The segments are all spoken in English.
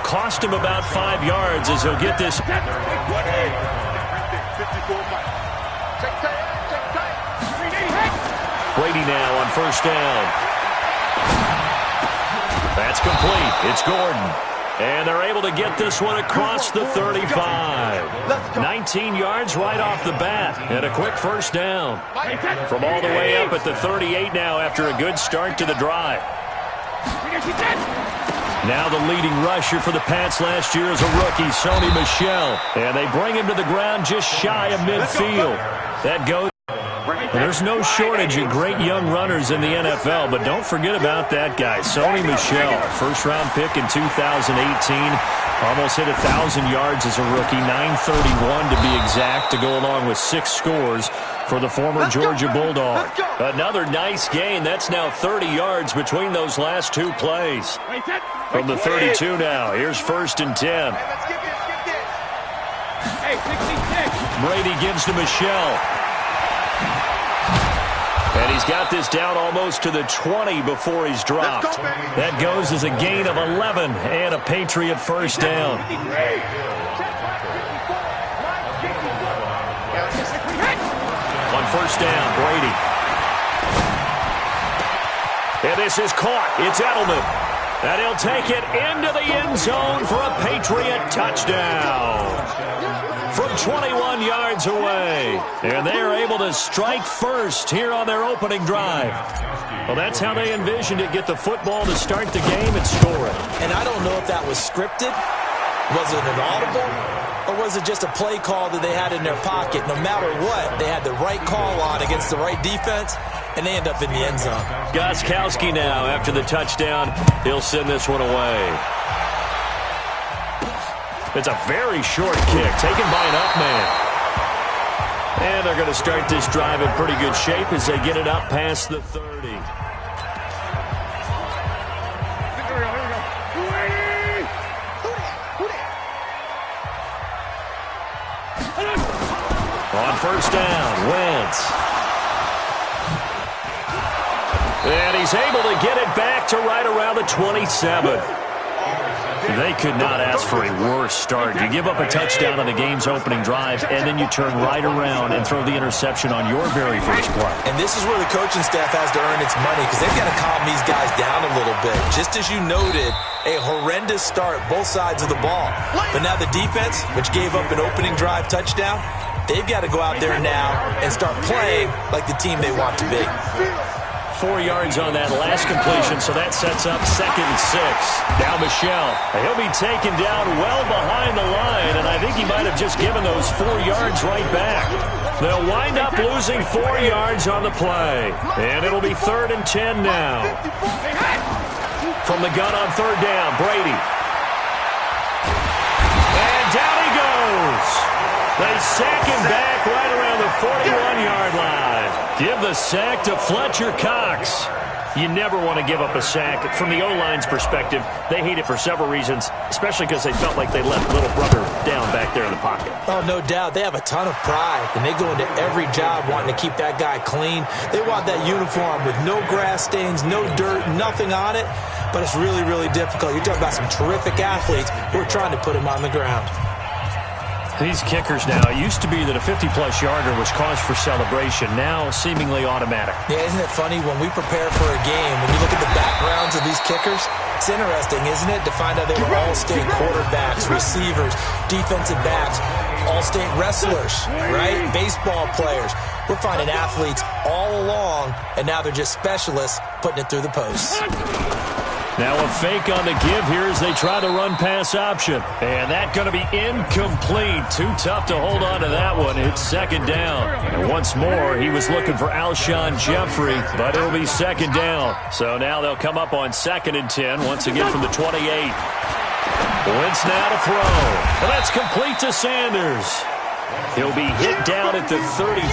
cost him about 5 yards as he'll get this. Brady now on first down. That's complete. It's Gordon. And they're able to get this one across the 35. 19 yards right off the bat. And a quick first down. From all the way up at the 38 now after a good start to the drive. Now the leading rusher for the Pats last year is a rookie, Sony Michel. And they bring him to the ground just shy of midfield. That goes. There's no shortage of great young runners in the NFL, but don't forget about that guy, Sony Michel, first-round pick in 2018. Almost hit 1,000 yards as a rookie, 931 to be exact, to go along with 6 scores for the former Georgia Bulldog. Another nice gain. That's now 30 yards between those last 2 plays. From the 32 now, here's first and 10. Brady gives to Michel. And he's got this down almost to the 20 before he's dropped. That goes as a gain of 11 and a Patriot first down. On first down, Brady. And this is caught. It's Edelman. And he'll take it into the end zone for a Patriot touchdown. From 21 yards away. And they are able to strike first here on their opening drive. Well, that's how they envisioned it. Get the football to start the game and score it. And I don't know if that was scripted. Was it an audible? Or was it just a play call that they had in their pocket? No matter what, they had the right call on against the right defense, and they end up in the end zone. Gostkowski now, after the touchdown, he'll send this one away. It's a very short kick, taken by an up man. And they're going to start this drive in pretty good shape as they get it up past the 30. On first down, Wentz. And he's able to get it back to right around the 27. They could not ask for a worse start. You give up a touchdown on the game's opening drive, and then you turn right around and throw the interception on your very first play. And this is where the coaching staff has to earn its money, because they've got to calm these guys down a little bit. Just as you noted, a horrendous start, both sides of the ball. But now the defense, which gave up an opening drive touchdown, they've got to go out there now and start playing like the team they want to be. 4 yards on that last completion, so that sets up 2nd and 6. Now Michel. He'll be taken down well behind the line, and I think he might have just given those 4 yards right back. They'll wind up losing 4 yards on the play, and it'll be 3rd and 10 now. From the gun on 3rd down, Brady. And down he goes. They sack him back right around the 41-yard line. Give the sack to Fletcher Cox. You never want to give up a sack. From the O-line's perspective, they hate it for several reasons, especially because they felt like they left little brother down back there in the pocket. Oh, no doubt. They have a ton of pride, and they go into every job wanting to keep that guy clean. They want that uniform with no grass stains, no dirt, nothing on it, but it's really, really difficult. You're talking about some terrific athletes who are trying to put him on the ground. These kickers now, it used to be that a 50-plus yarder was cause for celebration, now seemingly automatic. Yeah, isn't it funny? When we prepare for a game, when you look at the backgrounds of these kickers, it's interesting, isn't it, to find out they were all-state quarterbacks, receivers, defensive backs, all-state wrestlers, right? Baseball players. We're finding athletes all along, and now they're just specialists putting it through the posts. Now a fake on the give here as they try to run pass option. And that's going to be incomplete. Too tough to hold on to that one. It's 2nd down. And once more, he was looking for Alshon Jeffrey, but it'll be 2nd down. So now they'll come up on 2nd and 10, once again from the 28. Wentz now to throw. And that's complete to Sanders. He'll be hit down at the 33,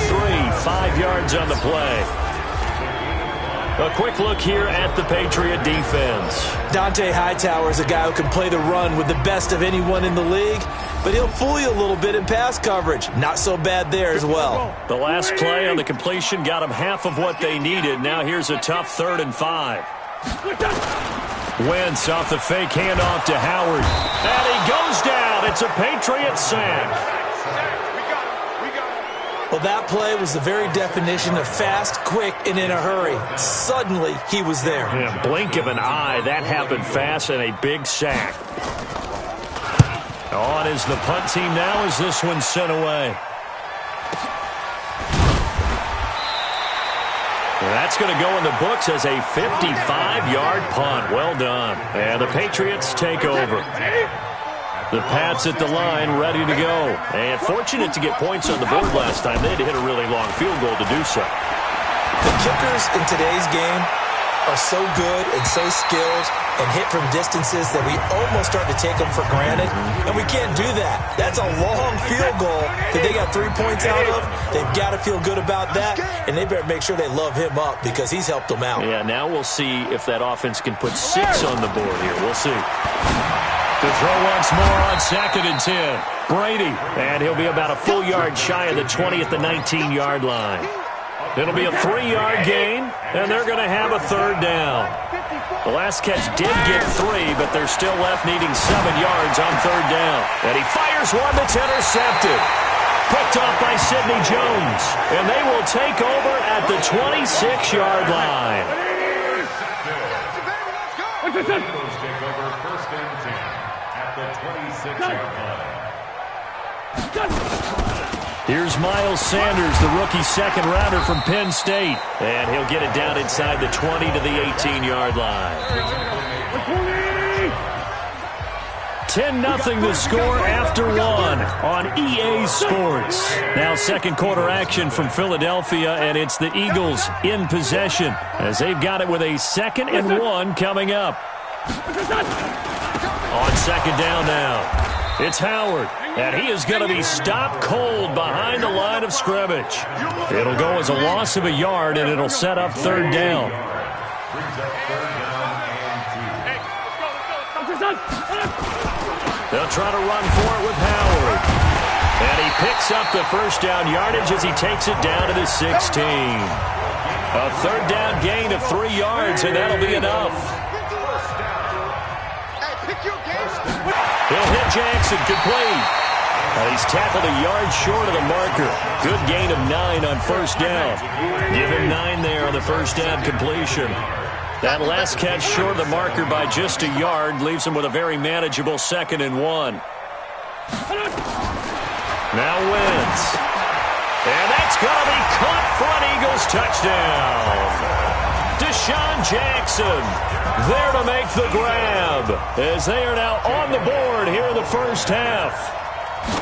5 yards on the play. A quick look here at the Patriot defense. Dante Hightower is a guy who can play the run with the best of anyone in the league, but he'll fool you a little bit in pass coverage. Not so bad there as well. The last play on the completion got them half of what they needed. Now here's a tough 3rd and 5. Wentz off the fake handoff to Howard. And he goes down. It's a Patriot sack. Well, that play was the very definition of fast, quick, and in a hurry. Suddenly, he was there. Yeah, blink of an eye. That happened fast and a big sack. On is the punt team now as this one's sent away. That's going to go in the books as a 55-yard punt. Well done. And the Patriots take over. The Pats at the line, ready to go. And fortunate to get points on the board last time. They had to hit a really long field goal to do so. The kickers in today's game are so good and so skilled and hit from distances that we almost start to take them for granted, and we can't do that. That's a long field goal that they got 3 points out of. They've got to feel good about that, and they better make sure they love him up because he's helped them out. Yeah, now we'll see if that offense can put 6 on the board here. We'll see. To throw once more on 2nd and 10. Brady, and he'll be about a full yard shy of the 20 at the 19-yard line. It'll be a 3-yard gain, and they're going to have a 3rd down. The last catch did get 3, but they're still left needing 7 yards on 3rd down. And he fires one that's intercepted. Picked off by Sidney Jones, and they will take over at the 26-yard line. Take over 1st and 10 at the 26-yard line. Here's Miles Sanders, the rookie second-rounder from Penn State. And he'll get it down inside the 20 to the 18-yard line. 10-0 the score after 1 on EA Sports. Now second quarter action from Philadelphia, and it's the Eagles in possession as they've got it with a 2nd and 1 coming up. On 2nd down now. It's Howard, and he is going to be stopped cold behind the line of scrimmage. It'll go as a loss of a yard, and it'll set up 3rd down. They'll try to run for it with Howard. And he picks up the 1st down yardage as he takes it down to the 16. A 3rd down gain of 3 yards, and that'll be enough. He'll hit Jackson, complete. And he's tackled a yard short of the marker. Good gain of 9 on 1st down. Give him 9 there on the 1st down completion. That last catch short of the marker by just a yard leaves him with a very manageable 2nd and 1. Now Wentz. And that's going to be caught for an Eagles touchdown. Deshaun Jackson there to make the grab as they are now on the board here in the 1st half.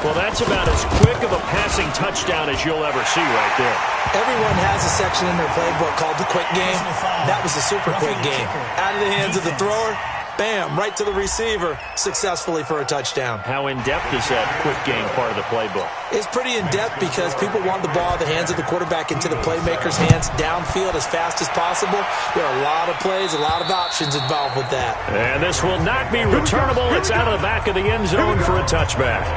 Well, that's about as quick of a passing touchdown as you'll ever see right there. Everyone has a section in their playbook called the quick game. That was a super quick game. Out of the hands of the thrower, bam, right to the receiver, successfully for a touchdown. How in-depth is that quick game part of the playbook? It's pretty in-depth because people want the ball at the hands of the quarterback into the playmaker's hands downfield as fast as possible. There are a lot of plays, a lot of options involved with that. And this will not be returnable. It's out of the back of the end zone for a touchback.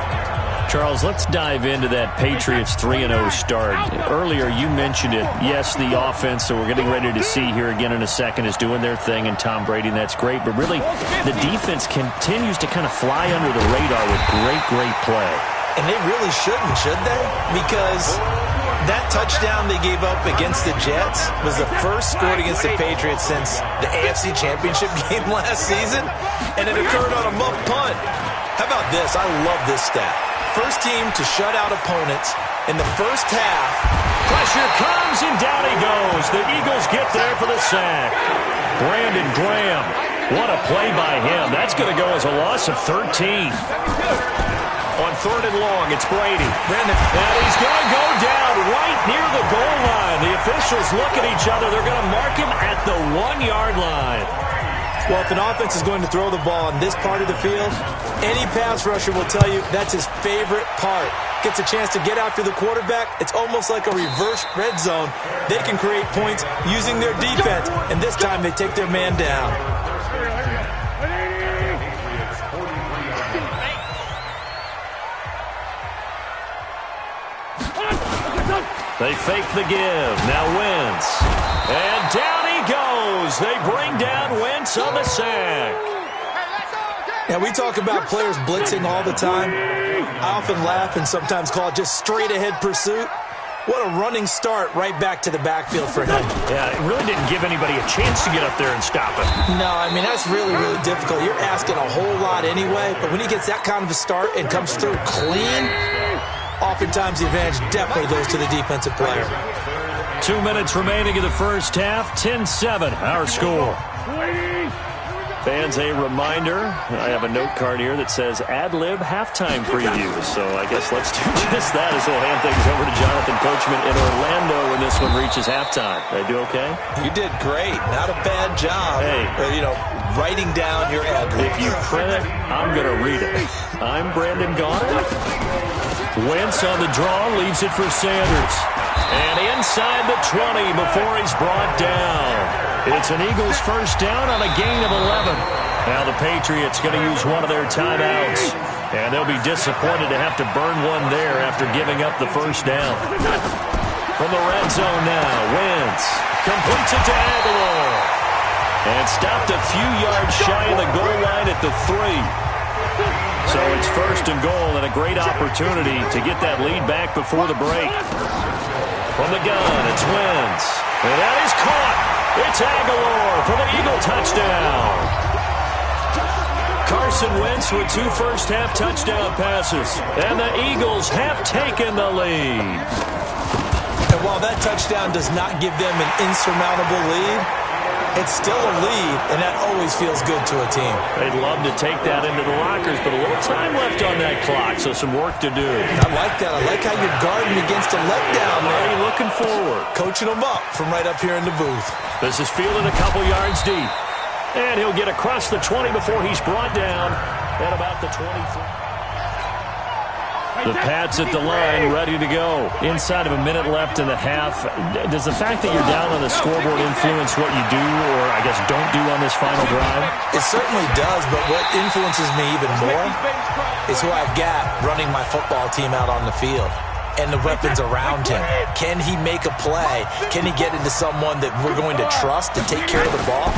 Charles, let's dive into that Patriots 3-0 start. Earlier, you mentioned it. Yes, the offense that we're getting ready to see here again in a second is doing their thing, and Tom Brady, and that's great. But really, the defense continues to kind of fly under the radar with great play. And they really shouldn't, should they? Because that touchdown they gave up against the Jets was the first scored against the Patriots since the AFC Championship game last season, and it occurred on a muff punt. How about this? I love this stat. First team to shut out opponents in the 1st half. Pressure comes, and down he goes. The Eagles get there for the sack. Brandon Graham, what a play by him. That's going to go as a loss of 13. On 3rd and long, it's Brady. Brandon. And he's going to go down right near the goal line. The officials look at each other. They're going to mark him at the 1-yard line. Well, if an offense is going to throw the ball in this part of the field, any pass rusher will tell you that's his favorite part. Gets a chance to get after the quarterback. It's almost like a reverse red zone. They can create points using their defense, and this time they take their man down. They fake the give. Now Wentz. And down he goes. goes. They bring down Wentz on the sack. Yeah, we talk about players blitzing all the time. I often laugh and sometimes call it just straight-ahead pursuit. What a running start right back to the backfield for him. Yeah, it really didn't give anybody a chance to get up there and stop him. No, I mean, that's really, really difficult. You're asking a whole lot anyway, but when he gets that kind of a start and comes through clean, oftentimes the advantage definitely goes to the defensive player. 2 minutes remaining in the first half, 10-7, our score. Fans, a reminder, I have a note card here that says ad-lib halftime preview. So I guess let's do just that as we'll hand things over to Jonathan Coachman in Orlando when this one reaches halftime. Did I do okay? You did great. Not a bad job. Hey. Writing down your ad-libs. If you print it, I'm going to read it. I'm Brandon Gaudin. Wentz on the draw, leaves it for Sanders. And inside the 20 before he's brought down. It's an Eagles first down on a gain of 11. Now the Patriots going to use one of their timeouts. And they'll be disappointed to have to burn one there after giving up the first down. From the red zone now, Wentz completes it to Aguilar. And stopped a few yards shy of the goal line at the 3. So it's first and goal and a great opportunity to get that lead back before the break. From the gun, it's Wentz. And that is caught. It's Aguilar for the Eagle touchdown. Carson Wentz with 2 first-half touchdown passes. And the Eagles have taken the lead. And while that touchdown does not give them an insurmountable lead, it's still a lead, and that always feels good to a team. They'd love to take that into the lockers, but a little time left on that clock, so some work to do. I like that. I like how you're guarding against a letdown, man. Already looking forward. Coaching them up from right up here in the booth. This is fielded a couple yards deep. And he'll get across the 20 before he's brought down at about the 23. The Pats at the line, ready to go. Inside of a minute left in the half. Does the fact that you're down on the scoreboard influence what you do or, I guess, don't do on this final drive? It certainly does, but what influences me even more is who I've got running my football team out on the field and the weapons around him. Can he make a play? Can he get into someone that we're going to trust to take care of the ball?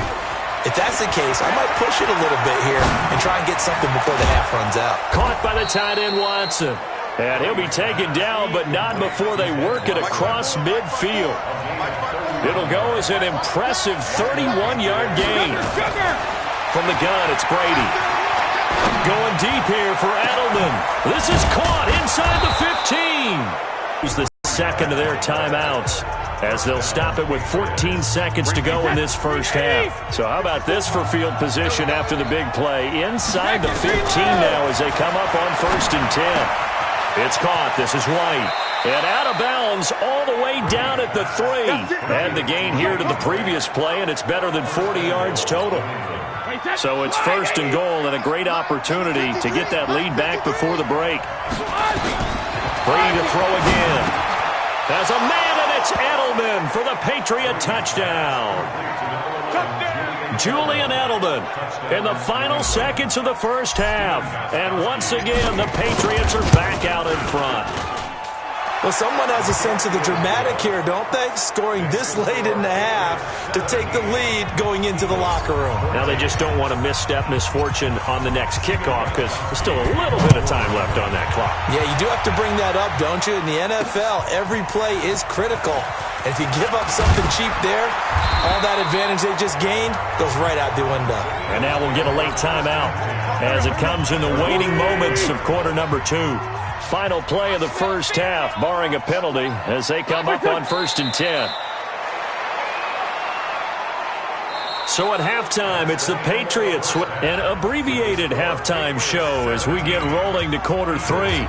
If that's the case, I might push it a little bit here and try and get something before the half runs out. Caught by the tight end, Watson. And he'll be taken down, but not before they work it across midfield. It'll go as an impressive 31-yard gain. From the gun, it's Brady. Going deep here for Edelman. This is caught inside the 15. Use the second of their timeouts as they'll stop it with 14 seconds to go in this first half. So how about this for field position after the big play? Inside the 15 now as they come up on 1st and 10. It's caught. This is White. And out of bounds all the way down at the 3. And the gain here to the previous play, and it's better than 40 yards total. So it's 1st and goal and a great opportunity to get that lead back before the break. Brady to throw again. There's a man, and it's Edelman for the Patriot touchdown. Julian Edelman in the final seconds of the first half. And once again, the Patriots are back out in front. Well, someone has a sense of the dramatic here, don't they? Scoring this late in the half to take the lead going into the locker room. Now they just don't want to misstep misfortune on the next kickoff because there's still a little bit of time left on that clock. Yeah, you do have to bring that up, don't you? In the NFL, every play is critical. And if you give up something cheap there, all that advantage they just gained goes right out the window. And now we'll get a late timeout as it comes in the waning moments of quarter number 2. Final play of the first half, barring a penalty, as they come up on 1st and 10. So at halftime, it's the Patriots with an abbreviated halftime show as we get rolling to quarter 3.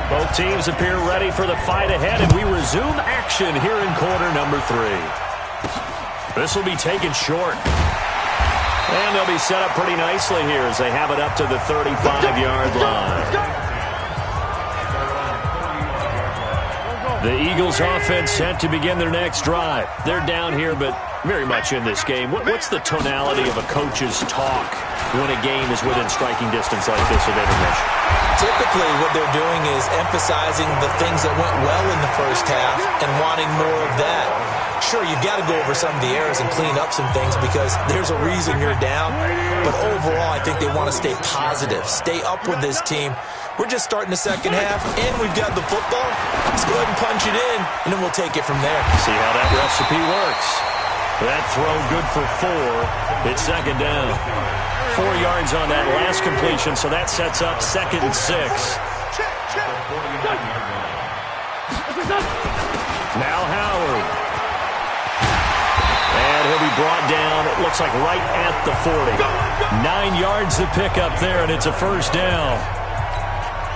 Both teams appear ready for the fight ahead, and we resume action here in quarter number 3. This will be taken short. And they'll be set up pretty nicely here as they have it up to the 35-yard line. The Eagles offense set to begin their next drive. They're down here, but very much in this game. What's the tonality of a coach's talk when a game is within striking distance like this of intermission? Typically, what they're doing is emphasizing the things that went well in the first half and wanting more of that. Sure, you've got to go over some of the errors and clean up some things because there's a reason you're down. But overall, I think they want to stay positive, stay up with this team. We're just starting the second half, and we've got the football. Let's go ahead and punch it in, and then we'll take it from there. See how that recipe works. That throw good for 4. It's second down. 4 yards on that last completion, so that sets up 2nd and 6. Now Howard. And he'll be brought down, it looks like right at the 40. 9 yards to pick up there, and it's a first down.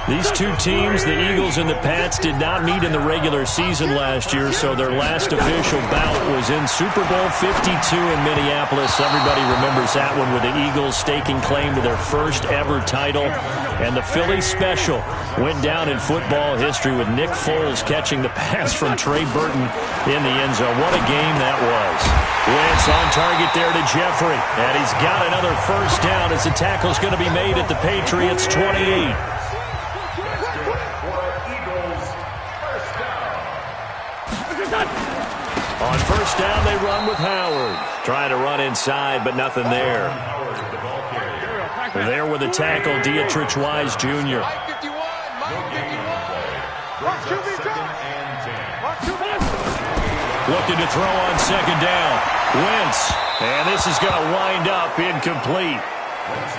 These two teams, the Eagles and the Pats, did not meet in the regular season last year, so their last official bout was in Super Bowl 52 in Minneapolis. Everybody remembers that one with the Eagles staking claim to their first ever title. And the Philly special went down in football history with Nick Foles catching the pass from Trey Burton in the end zone. What a game that was. Wentz on target there to Jeffrey. And he's got another first down as the tackle's going to be made at the Patriots' 28. On first down, they run with Howard. Trying to run inside, but nothing there. There with the tackle, Dietrich Wise Jr. Looking to throw on second down. Wentz. And this is going to wind up incomplete.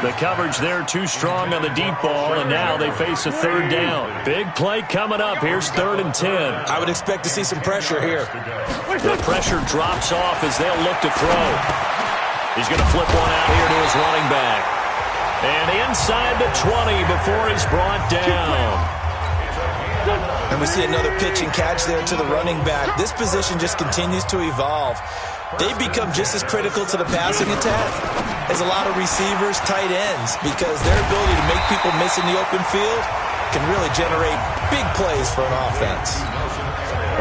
The coverage there too strong on the deep ball, and now they face a third down. Big play coming up. Here's 3rd and 10. I would expect to see some pressure here. The pressure drops off as they'll look to throw. He's going to flip one out here to his running back. And inside the 20 before he's brought down. And we see another pitch and catch there to the running back. This position just continues to evolve. They've become just as critical to the passing attack as a lot of receivers, tight ends, because their ability to make people miss in the open field can really generate big plays for an offense.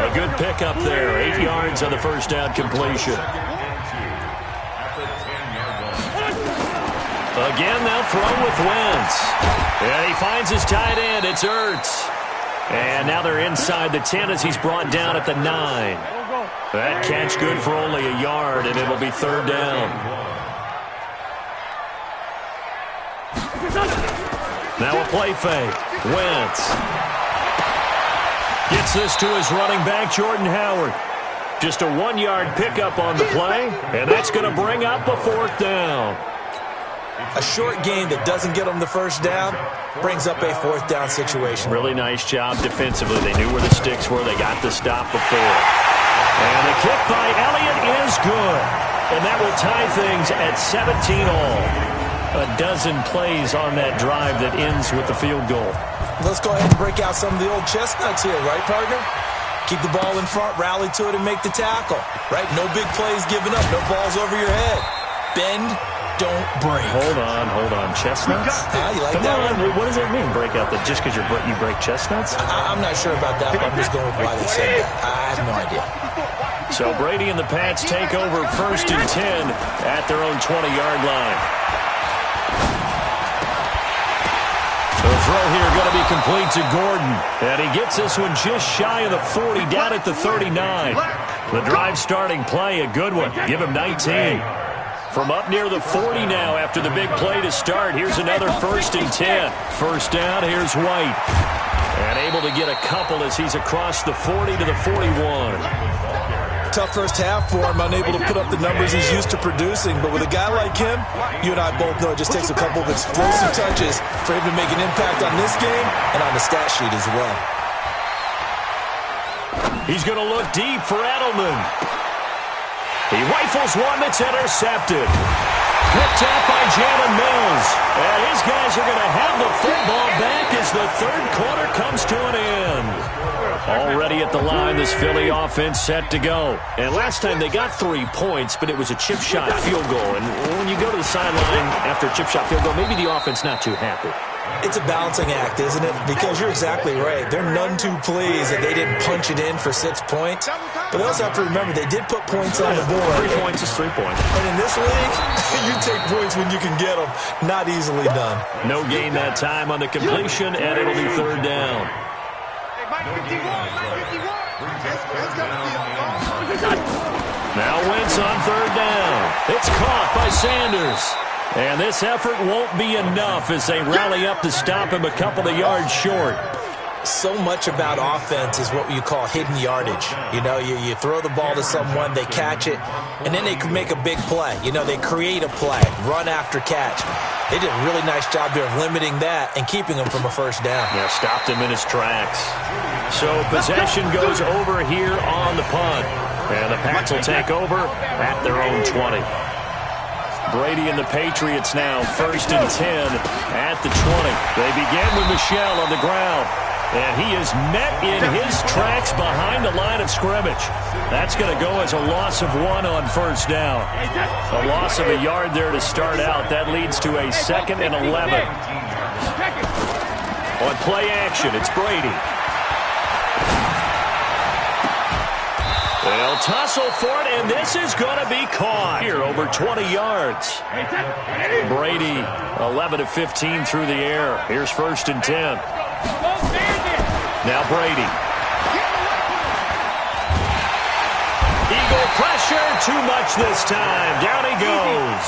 A good pickup there. 8 yards on the first down completion. Again, they'll throw with Wentz. And he finds his tight end. It's Ertz. And now they're inside the 10 as he's brought down at the 9. That catch good for only a yard, and it'll be third down. Now a play fake. Wentz gets this to his running back, Jordan Howard. Just a 1-yard pickup on the play, and that's going to bring up a 4th down. A short gain that doesn't get them the first down brings up a 4th down situation. Really nice job defensively. They knew where the sticks were. They got the stop before. And the kick by Elliott is good. And that will tie things at 17 all. A dozen plays on that drive that ends with the field goal. Let's go ahead and break out some of the old chestnuts here, right, partner? Keep the ball in front, rally to it, and make the tackle. Right? No big plays given up. No balls over your head. Bend. Don't break. Hold on. Chestnuts? You like Come that on. one? What does that mean, break out? Just because you break chestnuts? I'm not sure about that, but I'm just going with why they said that. I have no idea. So Brady and the Pats take over 1st and 10 at their own 20-yard line. The throw here going to be complete to Gordon. And he gets this one just shy of the 40, down at the 39. The drive starting play, a good one. Give him 19. From up near the 40 now after the big play to start. Here's another 1st and 10. First down, here's White. And able to get a couple as he's across the 40 to the 41. Tough first half for him, unable to put up the numbers he's used to producing. But with a guy like him, you and I both know it just takes a couple of explosive touches for him to make an impact on this game and on the stat sheet as well. He's going to look deep for Edelman. He rifles one that's intercepted. Picked up by Jalen Mills. And his guys are going to have the football back as the third quarter comes to an end. Already at the line, this Philly offense set to go. And last time they got 3 points, but it was a chip shot field goal. And when you go to the sideline after a chip shot field goal, maybe the offense not too happy. It's a balancing act, isn't it? Because you're exactly right. They're none too pleased that they didn't punch it in for 6 points. But they also have to remember they did put points on the board. 3 points is 3 points. And in this league, you take points when you can get them. Not easily done. No gain that time on the completion, and it'll be third down. Now Wentz on third down. It's caught by Sanders. And this effort won't be enough as they rally up to stop him a couple of yards short. So much about offense is what you call hidden yardage. You know, you throw the ball to someone, they catch it, and then they can make a big play. You know, they create a play, run after catch. They did a really nice job there of limiting that and keeping him from a first down. Yeah, stopped him in his tracks. So possession goes over here on the punt. And the Pats will take over at their own 20. Brady and the Patriots now first and 10 at the 20. They begin with Michel on the ground. And he is met in his tracks behind the line of scrimmage. That's going to go as a loss of 1 on first down. A loss of a yard there to start out. That leads to a 2nd and 11. On play action, it's Brady. They'll tussle for it, and this is going to be caught here over 20 yards. Brady, 11 of 15 through the air. Here's first and 10. Now Brady. Eagle pressure, too much this time. Down he goes.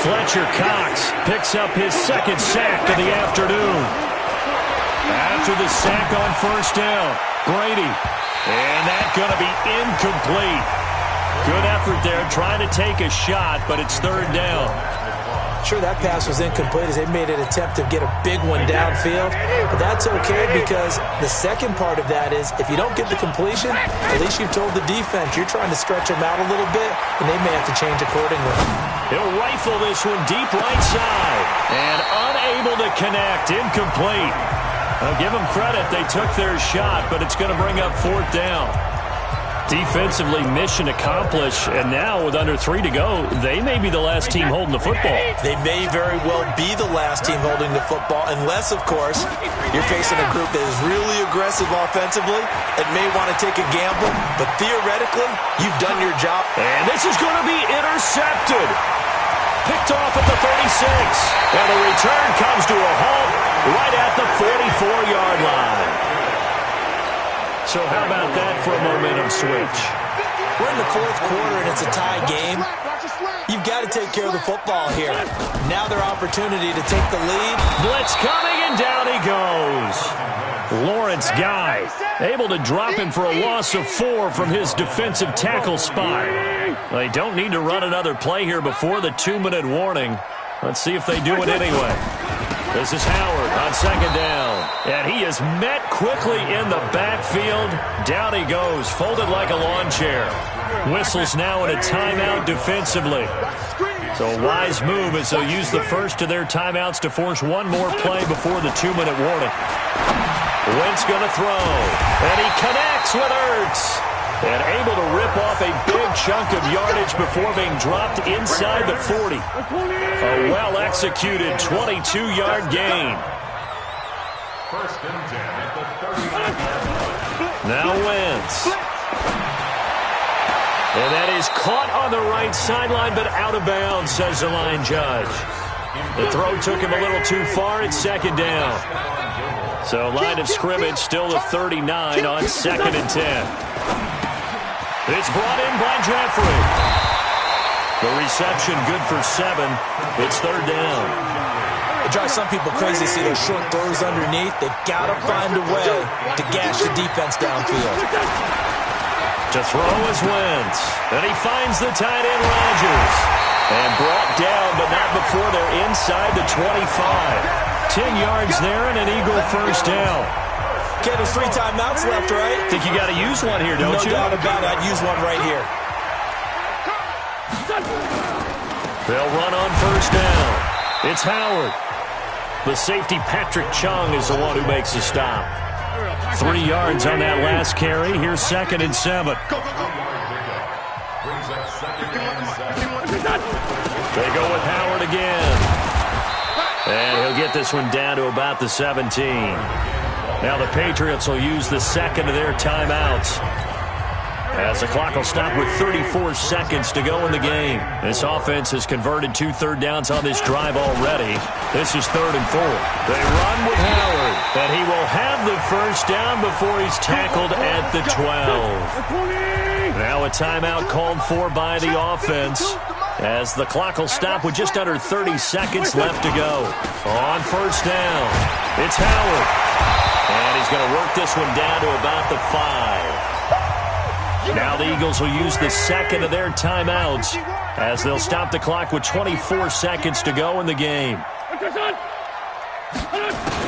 Fletcher Cox picks up his 2nd sack of the afternoon. After the sack on first down, Brady. And that's going to be incomplete. Good effort there, trying to take a shot, but it's third down. Sure, that pass was incomplete as they made an attempt to get a big one downfield. But that's okay because the second part of that is if you don't get the completion, at least you've told the defense you're trying to stretch them out a little bit, and they may have to change accordingly. He'll rifle this one deep right side. And unable to connect, incomplete. I'll give them credit. They took their shot, but it's going to bring up fourth down. Defensively, mission accomplished, and now with under 3 to go, they may be the last team holding the football. They may very well be the last team holding the football, unless, of course, you're facing a group that is really aggressive offensively and may want to take a gamble, but theoretically, you've done your job. And this is going to be intercepted. Picked off at the 36. And the return comes to a halt right at the 44-yard line. So how about that for a momentum switch? We're in the fourth quarter and it's a tie game. You've got to take care of the football here. Now their opportunity to take the lead. Blitz coming and down he goes. Lawrence Guy able to drop him for a loss of 4 from his defensive tackle spot. They don't need to run another play here before the 2-minute warning. Let's see if they do it anyway. This is Howard on second down. And he is met quickly in the backfield. Down he goes, folded like a lawn chair. Whistles now in a timeout defensively. So a wise move as they'll use the first of their timeouts to force one more play before the 2-minute warning. Wentz going to throw. And he connects with Ertz. And able to rip off a big chunk of yardage before being dropped inside the 40. A well-executed 22-yard gain. First and 10 at the 39-yard line. Now Wentz. And that is caught on the right sideline, but out of bounds, says the line judge. The throw took him a little too far. It's second down. So line of scrimmage still the 39 on second and 10. It's brought in by Jeffrey. The reception good for 7. It's third down. It drives some people crazy to see those short throws underneath. They've got to find a way to gash the defense downfield. To throw is Wentz. And he finds the tight end Rodgers. And brought down, but not before they're inside the 25. 10 yards there and an Eagle first down. Okay, there's 3 timeouts left, right? Think you got to use one here, don't you? No doubt about it. I'd use one right here. They'll run on first down. It's Howard. The safety, Patrick Chung, is the one who makes the stop. 3 yards on that last carry. Here's second and 7. They go with Howard again. And he'll get this one down to about the 17. Now the Patriots will use the second of their timeouts, as the clock will stop with 34 seconds to go in the game. This offense has converted 2 third downs on this drive already. This is 3rd and 4. They run with Howard, and he will have the first down before he's tackled at the 12. Now a timeout called for by the offense, as the clock will stop with just under 30 seconds left to go. On first down, it's Howard. And he's going to work this one down to about the 5. Now the Eagles will use the second of their timeouts, as they'll stop the clock with 24 seconds to go in the game.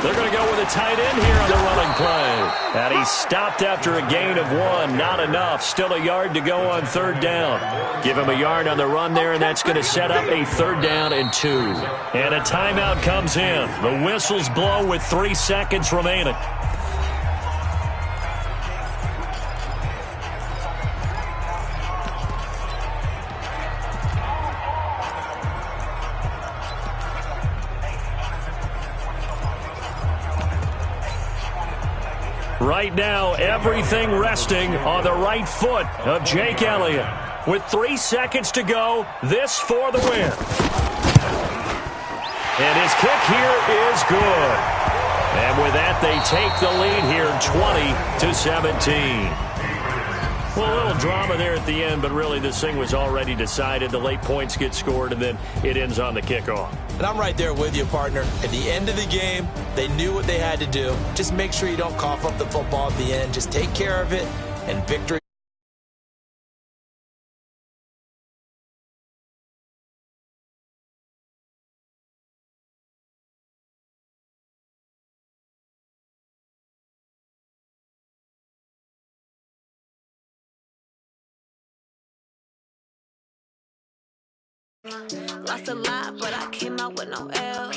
They're going to go with a tight end here on the running play. And he's stopped after a gain of 1. Not enough. Still a yard to go on third down. Give him a yard on the run there, and that's going to set up a 3rd down and 2. And a timeout comes in. The whistles blow with 3 seconds remaining. Right now, everything resting on the right foot of Jake Elliott. With 3 seconds to go, this for the win. And his kick here is good. And with that, they take the lead here 20-17. Well, a little drama there at the end, but really this thing was already decided. The late points get scored, and then it ends on the kickoff. And I'm right there with you, partner. At the end of the game, they knew what they had to do. Just make sure you don't cough up the football at the end. Just take care of it, and victory. Lost a lot, but I came out with no L.